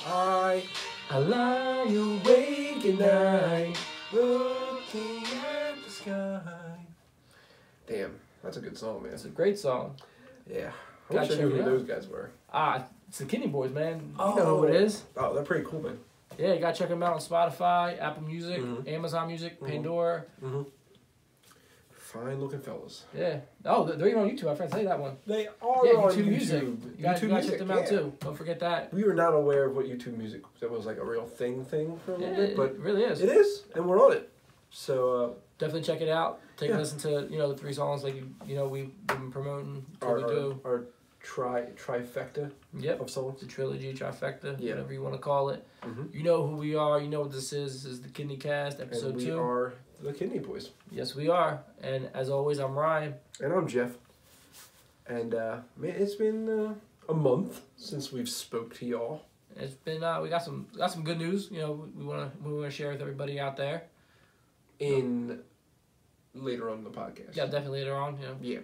I lie awake at night, looking at the sky. Damn, that's a good song, man. It's a great song. Yeah. I wish I knew who those guys were. It's the Kidney Boys, man. You know who it is. Oh, they're pretty cool, man. Yeah, you gotta check them out on Spotify, Apple Music, Amazon Music, Pandora. Fine looking fellas. Yeah. Oh, they're even on YouTube. I forgot to tell you that one. They are on YouTube Music. You gotta check them out yeah. too. Don't forget that. We were not aware of what YouTube Music that was like a real thing for a little bit, but it really is. It is, and we're on it. So definitely check it out. Take a listen to the 3 songs like we've been promoting. Our trifecta of songs. The trilogy, trifecta, whatever you want to call it. You know who we are. You know what this is. This is the Kidney Kast, episode 2. We are the Kidney Boys. Yes, we are. And as always, I'm Ryan. And I'm Jeff. And man, it's been a month since we've spoke to y'all. It's been we got some good news. We wanna share with everybody out there. Later on in the podcast. Yeah, definitely later on. Yeah.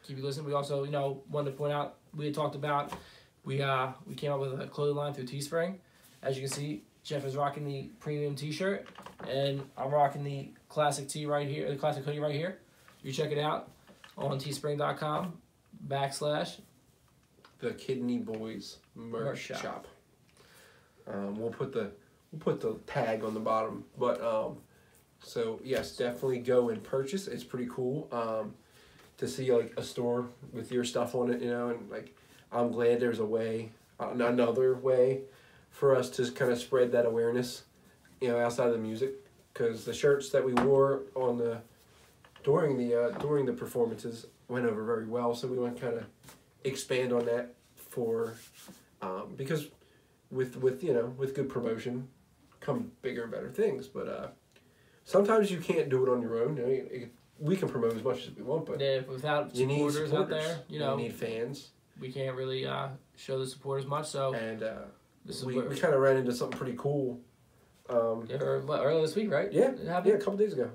Keep you listening. We also wanted to point out we had talked about we came up with a clothing line through Teespring. As you can see, Jeff is rocking the premium T-shirt, and I'm rocking the classic tee right here, the classic hoodie right here. You check it out on teespring.com/ the Kidney Boys merch shop. We'll put the tag on the bottom, but so yes, definitely go and purchase. It's pretty cool to see like a store with your stuff on it, and like I'm glad there's another way for us to kind of spread that awareness, outside of the music, because the shirts that we wore during the performances went over very well. So we want to kind of expand on that because with good promotion come bigger and better things. But sometimes you can't do it on your own. We can promote as much as we want, but without supporters out there, you need fans. We can't really show the support as much. So and we kind of ran into something pretty cool. Earlier this week, right? Yeah, a couple days ago.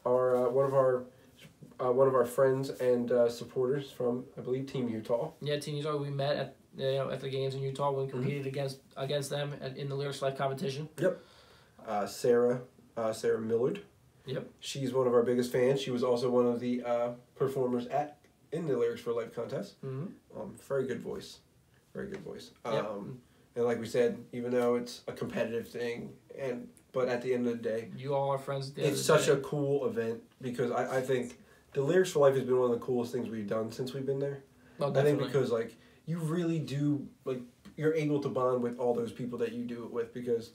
One of our friends and supporters from, I believe, Team Utah. Yeah, Team Utah. We met at the games in Utah when we competed against them in the Lyrics Life competition. Yep. Sarah Millard. Yep. She's one of our biggest fans. She was also one of the performers in the Lyrics for Life contest. Very good voice. Very good voice. Yep. And like we said, even though it's a competitive thing, but at the end of the day, you all are friends. It's such a cool event because I think the Lyrics for Life has been one of the coolest things we've done since we've been there. Oh, I think because you really do you're able to bond with all those people that you do it with because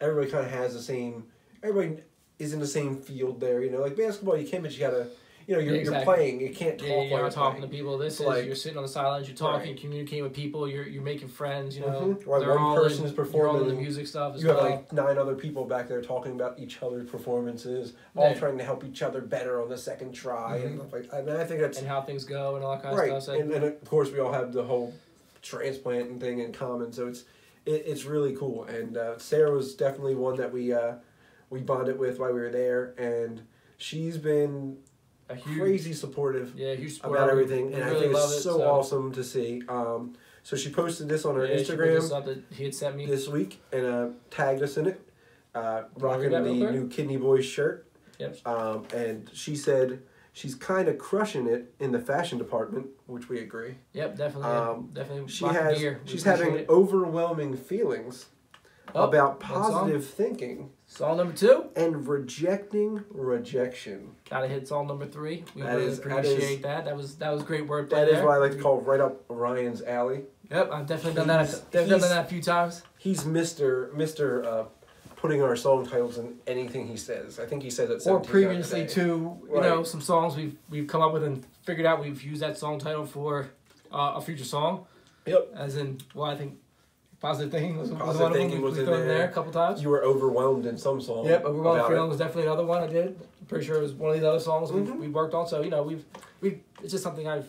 everybody kind of has the same. Everybody is in the same field there. Like basketball, you can't, but you gotta. You're playing. You can't talk. You're while talking playing. to people. You're sitting on the sidelines. You're talking, communicating with people. You're making friends. While one person is performing, the music stuff. You have 9 other people back there talking about each other's performances, all trying to help each other better on the second try, and I think that's and how things go and all that kind of stuff. And of course we all have the whole transplant thing in common, so it's really cool. And Sarah was definitely one that we bonded with while we were there, and she's been crazy supportive about everything, and I think it's so awesome to see. So she posted this on her Instagram that he had sent me this week and tagged us in it, rocking the new Kidney Boys shirt. Yep. And she said she's kind of crushing it in the fashion department, which we agree. Yep, definitely. Definitely. She's having overwhelming feelings about positive thinking. Song number 2. And rejecting rejection. Gotta hit song number 3. We really appreciate that. That was great wordplay. That is what I like to call right up Ryan's alley. Yep, I've definitely done that a few times. He's Mr. Putting our song titles in anything he says. I think he says it 17 times. Or previously too, some songs we've come up with and figured out we've used that song title for a future song. Yep. As in, I think Positive Thinking was one of them. We threw in there a couple times. You were overwhelmed in some song. Yep, Overwhelmed Feeling was definitely another one I did. I'm pretty sure it was one of these other songs we worked on. So it's just something I've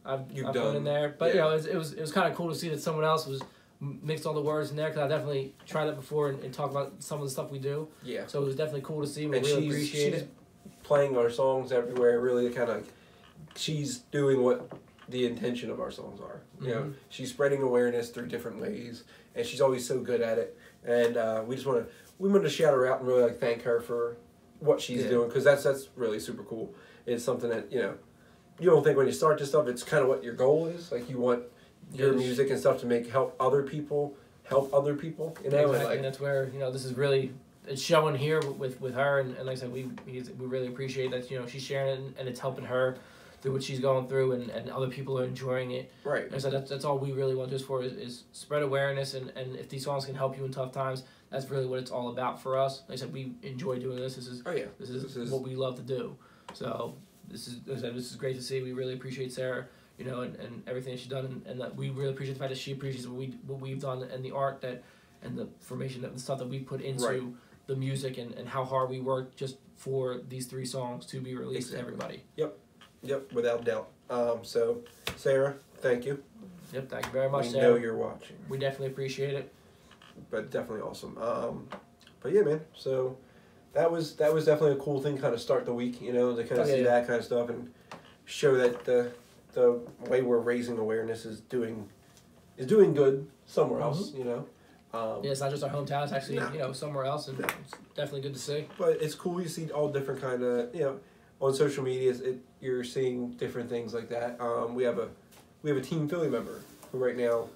put in there. But it was kind of cool to see that someone else was mixed all the words in there because I definitely tried that before and talked about some of the stuff we do. Yeah. So it was definitely cool to see. We really appreciate it. Playing our songs everywhere. Really kind of, she's doing what the intention of our songs are. You know, she's spreading awareness through different ways, and she's always so good at it. And we wanted to shout her out and really like thank her for what she's doing, because that's really super cool. It's something that, you know, you don't think when you start this stuff, it's kind of what your goal is. Like, you want your music and stuff to help other people, you know. Exactly. And, like, and that's where, you know, this is really, it's showing here with her, and like I said, we really appreciate that, you know, she's sharing it, and it's helping her through what she's going through, and other people are enjoying it. Right. And so that's all we really want to do this for, is spread awareness, and if these songs can help you in tough times, that's really what it's all about for us. Like I said, we enjoy doing this. This is what we love to do. So this is great to see. We really appreciate Sarah, you know, and everything she's done, and that we really appreciate the fact that she appreciates what we've done, and the art and the formation, the stuff that we put into the music, and how hard we work just for these 3 songs to be released to everybody. Yep, without doubt. So, Sarah, thank you. Yep, thank you very much, we Sarah. know you're watching. We definitely appreciate it. But definitely awesome. But yeah, man. So that was definitely a cool thing, kind of start the week, you know, to kind of see that kind of stuff and show that the way we're raising awareness is doing good somewhere else, you know. Yeah, it's not just our hometown; it's actually you know, somewhere else, and it's definitely good to see. But it's cool. You see all different kind of, you know, on social media. You're seeing different things like that. We have a Team Philly member who right now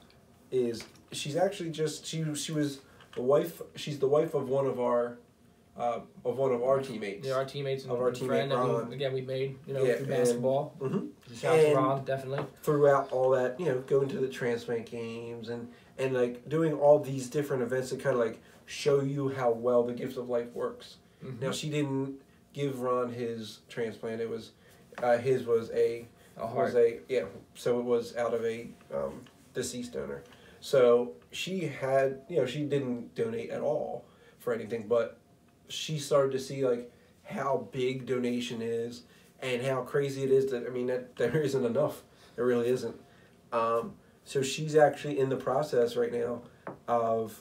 she's actually just she was the wife. She's the wife of one of our teammates. Yeah, our teammates and of our teammate Ron. Again, we've made, you know, through basketball. Shout out to Ron, definitely. Throughout all that, you know, going to the transplant games and like doing all these different events to kind of like show you how well the gift of life works. Now, she didn't give Ron his transplant. It was his was a heart. So it was out of a deceased donor. So she had, you know, she didn't donate at all for anything, but she started to see like how big donation is and how crazy it is that, I mean, that there isn't enough. There really isn't. So she's actually in the process right now of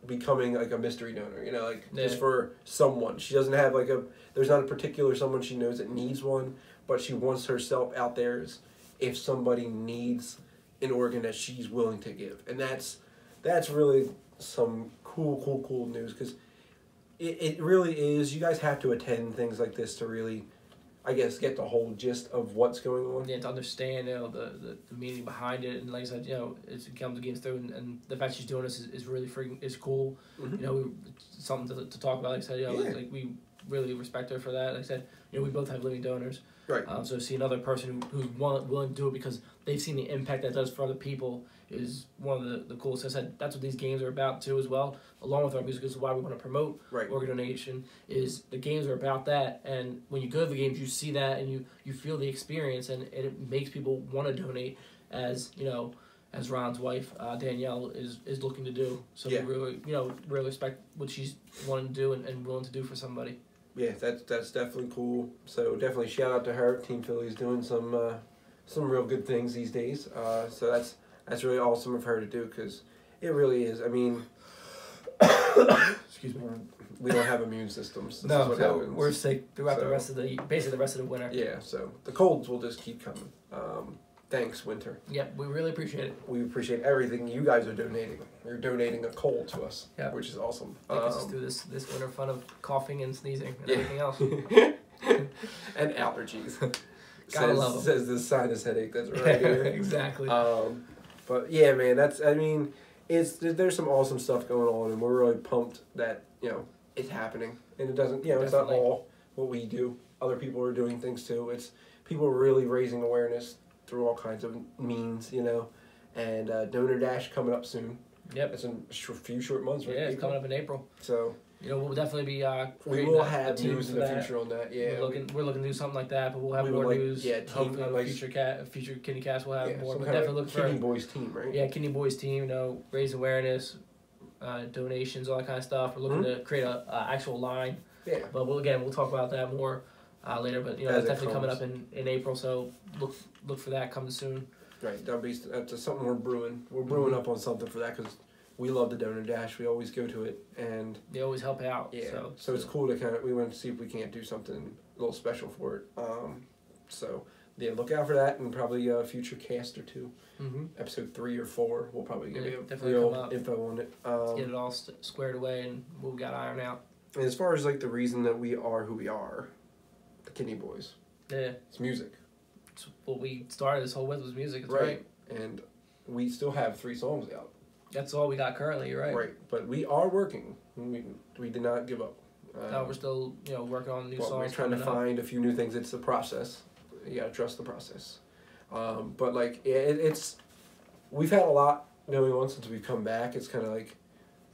becoming like a mystery donor, you know, like just for someone. She doesn't have like there's not a particular someone she knows that needs one, but she wants herself out there as if somebody needs an organ that she's willing to give. And that's really some cool news, because it really is. You guys have to attend things like this to really, I guess, get the whole gist of what's going on. Yeah, to understand, you know, the meaning behind it, and like I said, you know, it comes against through, and the fact she's doing this is really is cool. You know, it's something to talk about. Like I said, you know, like we really respect her for that. Like I said, you know, we both have living donors. Right. So to see another person who's willing to do it because they've seen the impact that does for other people is one of the coolest. I said that's what these games are about too, as well. Along with our music, is why we want to promote organ donation. Is the games are about that, and when you go to the games, you see that, and you feel the experience, and it makes people want to donate. As you know, as Ron's wife Danielle is looking to do. So we really, you know, really respect what she's wanting to do and willing to do for somebody. Yeah, that's definitely cool. So definitely shout out to her. Team Philly's doing some real good things these days. So that's really awesome of her to do, because it really is. I mean, excuse me, we don't have immune systems. This is what happens. We're sick throughout the rest of the winter. Yeah, so the colds will just keep coming. Thanks, winter. Yep, we really appreciate it. We appreciate everything you guys are donating. You're donating a cold to us, which is awesome. Take us through this winter fun of coughing and sneezing and everything else. And allergies. Gotta love them. Says the sinus headache that's right here. Exactly. But yeah, man, there's some awesome stuff going on, and we're really pumped that, you know, it's happening. And it doesn't, you know, it's not all what we do. Other people are doing things too. It's people really raising awareness through all kinds of means, you know. And Donor Dash coming up soon. Yep. It's in a few short months, right? Yeah, it's coming up in April. So, you know, we'll definitely be we will have news in the future on that. Yeah, we're looking to do something like that, but we'll have more news. Yeah, hopefully, future Kidney Kast will have more. But definitely look for Kidney Boyz team, right? Yeah, Kidney Boyz team. You know, raise awareness, donations, all that kind of stuff. We're looking to create a actual line. Yeah. But we'll talk about that more later. But you know, that's definitely coming up in April. So look for that coming soon. Right, that's something we're brewing. We're brewing up on something for that, because we love the Donor Dash. We always go to it, and they always help out. Yeah, so it's cool to we want to see if we can't do something a little special for it. So yeah, look out for that, and probably a future cast or two. Mm-hmm. Episode 3 or 4, we'll probably give you definitely real info on it. Get it all squared away and what we got ironed out. And as far as like the reason that we are who we are, the Kidney Boys. Yeah. It's music. It's what we started this whole with was music. It's right. And we still have 3 songs out. That's all we got currently, you're right. Right. But we are working. We did not give up. No, we're still, working on new songs. We're trying to find a few new things. It's the process. You gotta trust the process. But like it's we've had a lot going on since we've come back. It's kind of like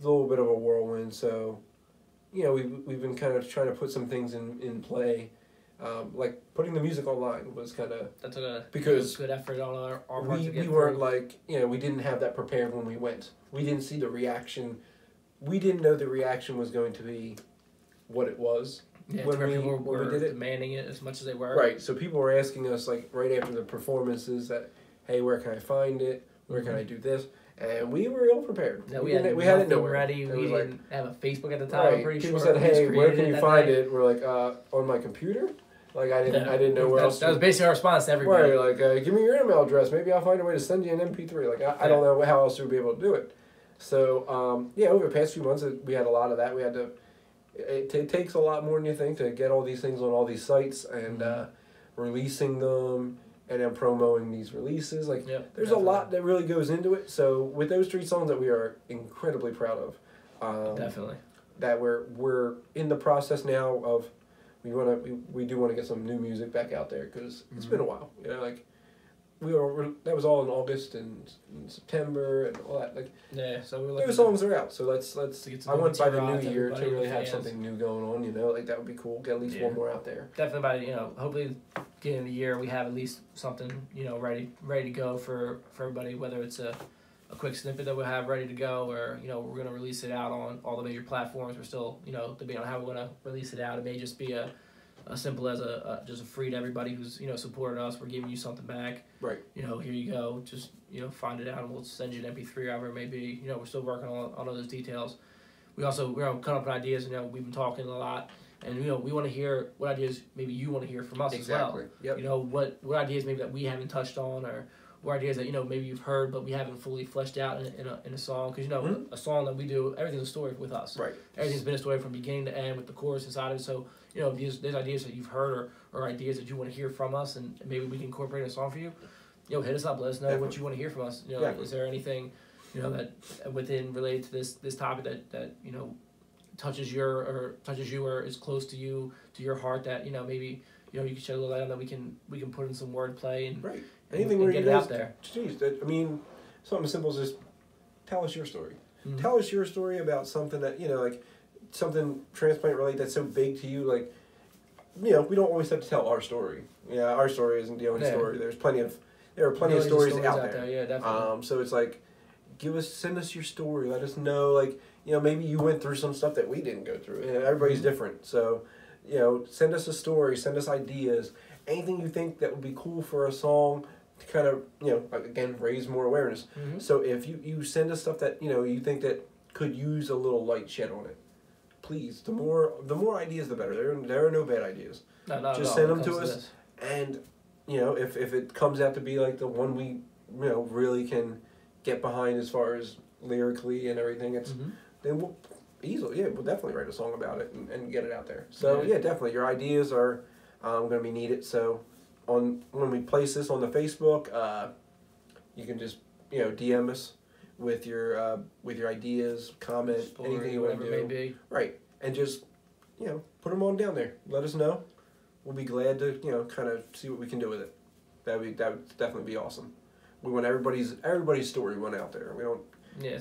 a little bit of a whirlwind. So, we've been kind of trying to put some things in play. Like putting the music online was kind of because good effort on our part. We weren't like we didn't have that prepared when we went. We didn't see the reaction. We didn't know the reaction was going to be what it was. Yeah, when people were demanding it as much as they were. Right, so people were asking us like right after the performances that, hey, where can I find it? Where can I do this? And we were ill prepared. No, we had it nowhere. Ready. We didn't have a Facebook at the time. Right. I'm pretty people sure. People said, hey, where can you find it? We're like, on my computer. Like I didn't know where else. That was basically our response to everybody. Right, like give me your email address. Maybe I'll find a way to send you an MP3. Like I don't know how else we'd be able to do it. So over the past few months we had a lot of that. We had to. It takes a lot more than you think to get all these things on all these sites and releasing them and then promoting these releases. Like there's a lot that really goes into it. So with those 3 songs that we are incredibly proud of, definitely that we're in the process now of we do want to get some new music back out there because it's been a while. Like that was all in August and September and all that. Like so those songs are out. So let's get I want by the new year to really have something new going on. Like that would be cool. Get at least one more out there. Definitely by hopefully beginning of the year we have at least something ready to go for everybody. Whether it's a quick snippet that we'll have ready to go, or we're gonna release it out on all the major platforms. We're still debating on how we're gonna release it out. It may just be a simple as just a free to everybody who's supported us. We're giving you something back. Right. Here you go. Just find it out, and we'll send you an MP3, however it may be. We're still working on all those details. We're coming up with ideas. We've been talking a lot, and we want to hear what ideas maybe you want to hear from us as well. Yep. What ideas maybe that we haven't touched on, or ideas that maybe you've heard but we haven't fully fleshed out in a song. Because a song that we do, everything's a story with us. Right. Everything's been a story from beginning to end with the chorus inside of it. So there's ideas that you've heard or ideas that you want to hear from us, and maybe we can incorporate a song for you. Hit us up. Let us know what you want to hear from us. Is there anything that within related to this topic that touches you or is close to you, to your heart, that maybe you can shed a little light on, that we can put in some wordplay and right. Anything where get you it guys, out there. Geez, something simple is just tell us your story. Mm-hmm. Tell us your story about something that like something transplant related that's so big to you. Like we don't always have to tell our story. Yeah, our story isn't the only story. There are plenty of stories out there. Yeah, definitely. So it's like, send us your story. Let us know, like maybe you went through some stuff that we didn't go through. Everybody's different, so send us a story. Send us ideas. Anything you think that would be cool for a song to kind of again raise more awareness. Mm-hmm. So if you send us stuff that you think that could use a little light shed on it, please. The more ideas, the better. There are no bad ideas. No, just send them to us, and if it comes out to be like the one we really can get behind as far as lyrically and everything, then we'll definitely write a song about it and get it out there. So definitely your ideas are going to be needed. So when we place this on the Facebook, you can just DM us with your ideas, comment, story, anything you want to do. May be. Right, and just put them on down there. Let us know. We'll be glad to kind of see what we can do with it. That would definitely be awesome. We want everybody's story went out there. We're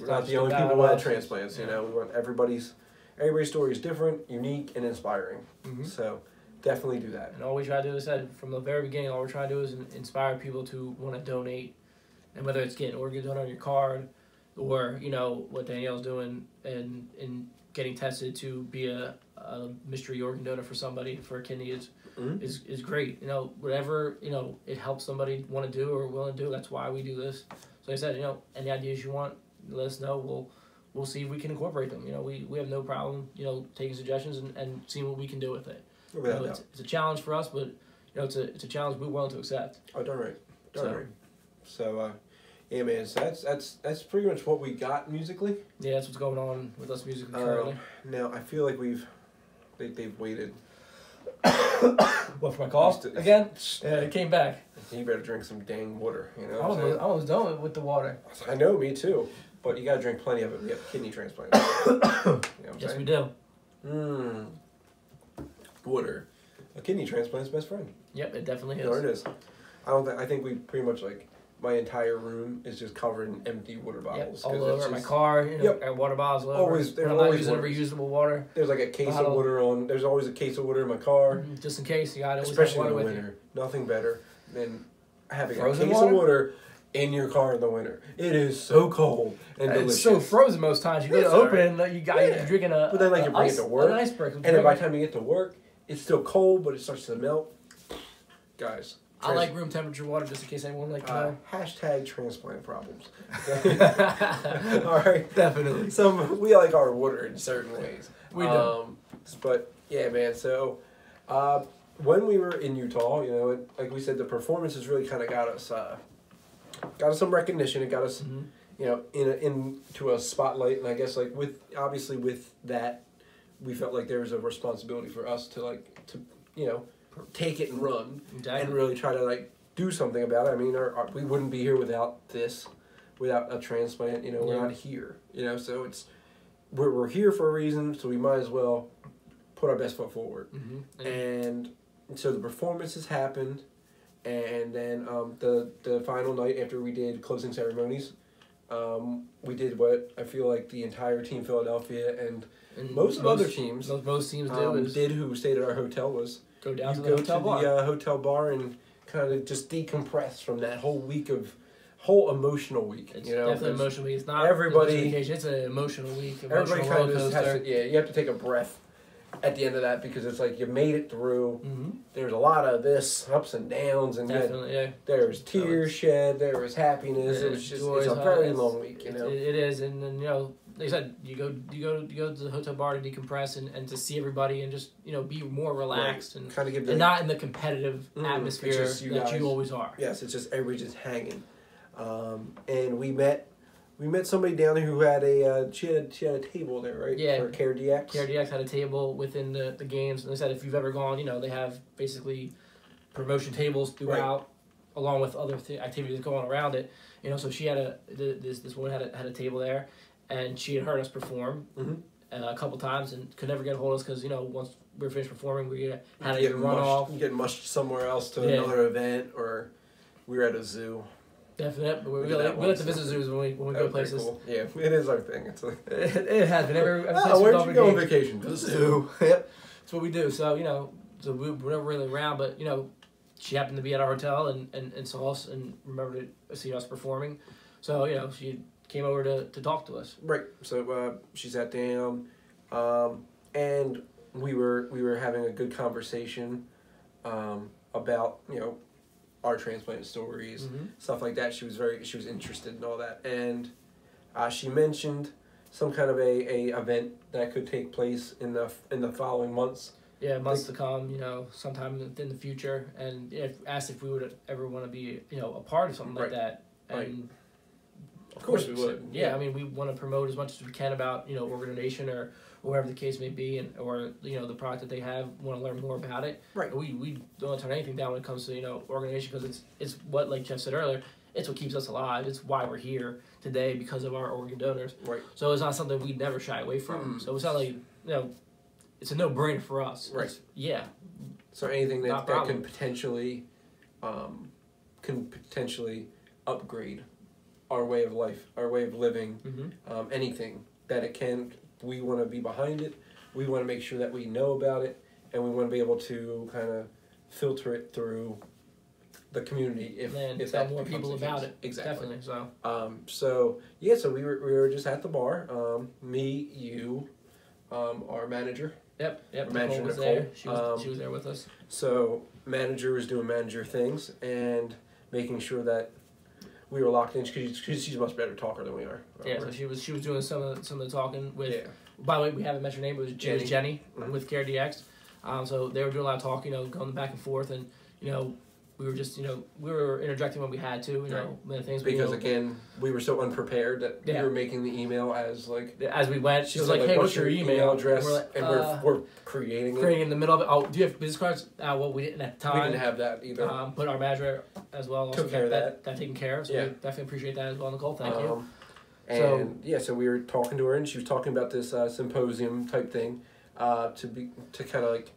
not the only people who had transplants. We want everybody's story is different, unique, and inspiring. Mm-hmm. So definitely do that. And all we try to do is from the very beginning, all we're trying to do is inspire people to want to donate, and whether it's getting organ donor on your card, or what Danielle's doing and getting tested to be a mystery organ donor for somebody for a kidney is great. Whatever it helps somebody want to do or willing to do. That's why we do this. So like I said, any ideas you want, let us know. We'll see if we can incorporate them. We have no problem taking suggestions and seeing what we can do with it. It's it's a challenge for us, but it's a challenge we're willing to accept. Oh, darn right. So, yeah, man. So that's pretty much what we got musically. Yeah, that's what's going on with us musically currently. Now I feel like they've waited. What, for my call again? Yeah, it came back. You better drink some dang water. You know. I was done with the water. I know, me too. But you gotta drink plenty of it. We have kidney transplants. You know what Yes, I'm we do. Water. A kidney transplant's best friend. Yep, it definitely is. No, it is. I think we pretty much my entire room is just covered in empty water bottles. Yep, all over my car. And water bottles all over. Always, I'm not using reusable water. There's like a case of water on. There's always a case of water in my car. Just in case you got it. Especially in the winter. Nothing better than having frozen a case of water in your car in the winter. It is so cold and delicious. It's so frozen most times. You go to open and you're drinking a. But then you bring it to work. An iceberg. And then by the time you get to work, it's still cold, but it starts to melt. Guys. I like room temperature water just in case anyone hashtag transplant problems. All right. Definitely. We like our water in certain ways. We do. But yeah, man. So when we were in Utah, like we said, the performances really kind of got us some recognition. It got us, into a spotlight. And I guess with that, we felt like there was a responsibility for us to take it and run and really try to do something about it. I mean, we wouldn't be here without a transplant. We're not here. So we're here for a reason. So we might as well put our best foot forward. Mm-hmm. And so the performances happened, and then the final night after we did closing ceremonies, we did what I feel like the entire team Philadelphia and most other teams did who stayed at our hotel was. Go down to the hotel bar and kind of just decompress from that whole emotional week. It's definitely an emotional week. It's not everybody. It's an emotional week. Everybody kind of has to. Yeah, you have to take a breath at the end of that because it's like you made it through. Mm-hmm. There's a lot of this ups and downs, and there was tears shed. There was happiness. It was just it's a very long week. It is, and then like I said, you go to the hotel bar to decompress and to see everybody and just be more relaxed and kind of give and not in the competitive atmosphere that you always are. Yes, it's just everybody just hanging, and we met somebody down there who had she had a table there, right? Yeah. For CareDX. CareDX had a table within the games, and they said if you've ever gone, they have basically promotion tables throughout, along with other activities going around it. So she had this woman had a table there. And she had heard us perform a couple times and could never get a hold of us because, once we were finished performing, we had to run off. You get mushed somewhere else to another event, or we were at a zoo. Definitely. We like to visit zoos when we go places. Cool. Yeah, it is our thing. It's it has been. Where'd you go on vacation? To the zoo. Yep. That's what we do. So, so we were never really around, but, she happened to be at our hotel and saw us and remembered to see us performing. So, she came over to talk to us. Right. So she sat down, and we were having a good conversation about our transplant stories, stuff like that. She was interested in all that, and she mentioned some kind of a event that could take place in the following months. Yeah, months to come. Sometime in the future, and asked if we would ever want to be a part of something like that, and. Of course we would. Yeah, I mean, we want to promote as much as we can about organization or whatever the case may be, or the product that they have. Want to learn more about it. Right. We don't turn anything down when it comes to organization because it's what, like Jeff said earlier, it's what keeps us alive. It's why we're here today because of our organ donors. Right. So it's not something we never shy away from. So it's not like it's a no-brainer for us. Right. Yeah. So anything that can potentially upgrade our way of life, our way of living, anything that it can, we want to be behind it. We want to make sure that we know about it, and we want to be able to kind of filter it through the community if tell more people about it. Exactly. Definitely. So we were just at the bar. Me, you, our manager. Yep. Manager Nicole was there. She was there with us. So manager was doing manager things and making sure that we were locked in because she's a much better talker than we are. Yeah, so she was doing some of the talking with. Yeah. By the way, we haven't mentioned her name. It was Jenny with CareDX. So they were doing a lot of talking, going back and forth, and you know, we were just, you know, we were interjecting when we had to, you know, many things. Because again, we were so unprepared that we were making the email as we went. She was like, "Hey, what's your email address?" And we're creating in the middle of it. Oh, do you have business cards? Well, we didn't at the time. We didn't have that either. But our manager as well also took care of that taken care of. So we definitely appreciate that as well, Nicole. Thank you. And so we were talking to her, and she was talking about this symposium type thing, to kind of like.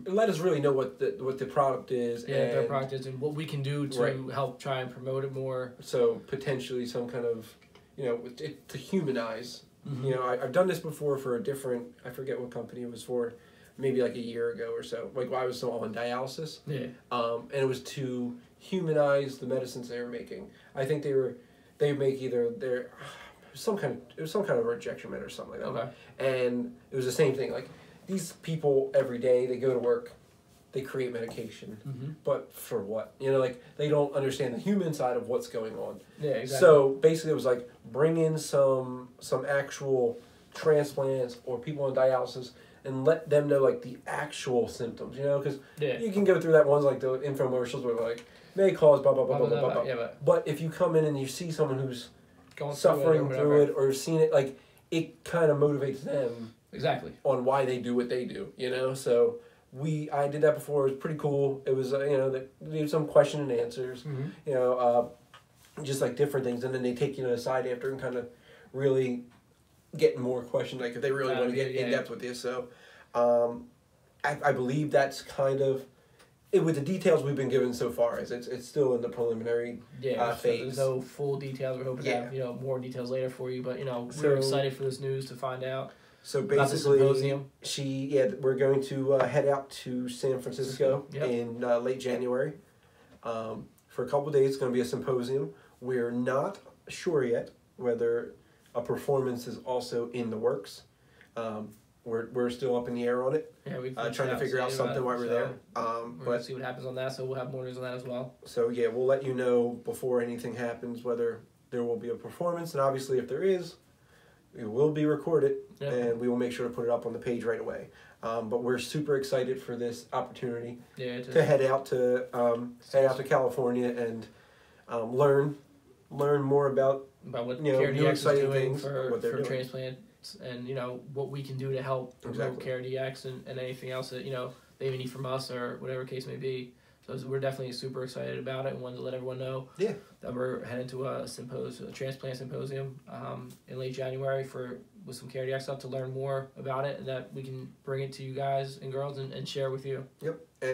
Let us really know what the product is. Yeah, their product is and what we can do to help try and promote it more. So potentially some kind of, you know, to humanize. You know, I've done this before for a different, I forget what company it was for, maybe like a year ago or so. Like while I was still on dialysis. Yeah. And it was to humanize the medicines they were making. I think they make either it was some kind of rejection med or something like that. Okay. And it was the same thing, like. These people every day, they go to work, they create medication, but for what? You know, like they don't understand the human side of what's going on. Yeah, exactly. So basically, it was like bring in some actual transplants or people on dialysis and let them know like the actual symptoms. You know, because you can go through that ones like the infomercials where like may cause blah blah blah blah blah blah. Yeah, but if you come in and you see someone who's suffering through it or seen it, like it kind of motivates them. Exactly. On why they do what they do, you know? So I did that before. It was pretty cool. It was, you know, they did some question and answers, you know, just like different things. And then they take you aside after and kind of really get more questions, like if they really want to get in depth with you. So I believe that's kind of, with the details we've been given so far, it's still in the preliminary phase. There's no full details. We're hoping to have, you know, more details later for you. But, you know, we're excited for this news to find out. So basically, we're going to head out to San Francisco in late January for a couple of days. It's going to be a symposium. We're not sure yet whether a performance is also in the works. We're still up in the air on it. Yeah, we're trying to figure out something while we're there. We're going to see what happens on that, so we'll have more news on that as well. So yeah, we'll let you know before anything happens whether there will be a performance, and obviously if there is, it will be recorded, and we will make sure to put it up on the page right away. But we're super excited for this opportunity to head out to California and learn more about what new exciting doing things for transplants, and you know what we can do to help promote CareDX and anything else that you know they may need from us or whatever case may be. So we're definitely super excited about it and wanted to let everyone know that we're heading to a transplant symposium in late January with some CareDX stuff to learn more about it and that we can bring it to you guys and girls and share with you. Yep.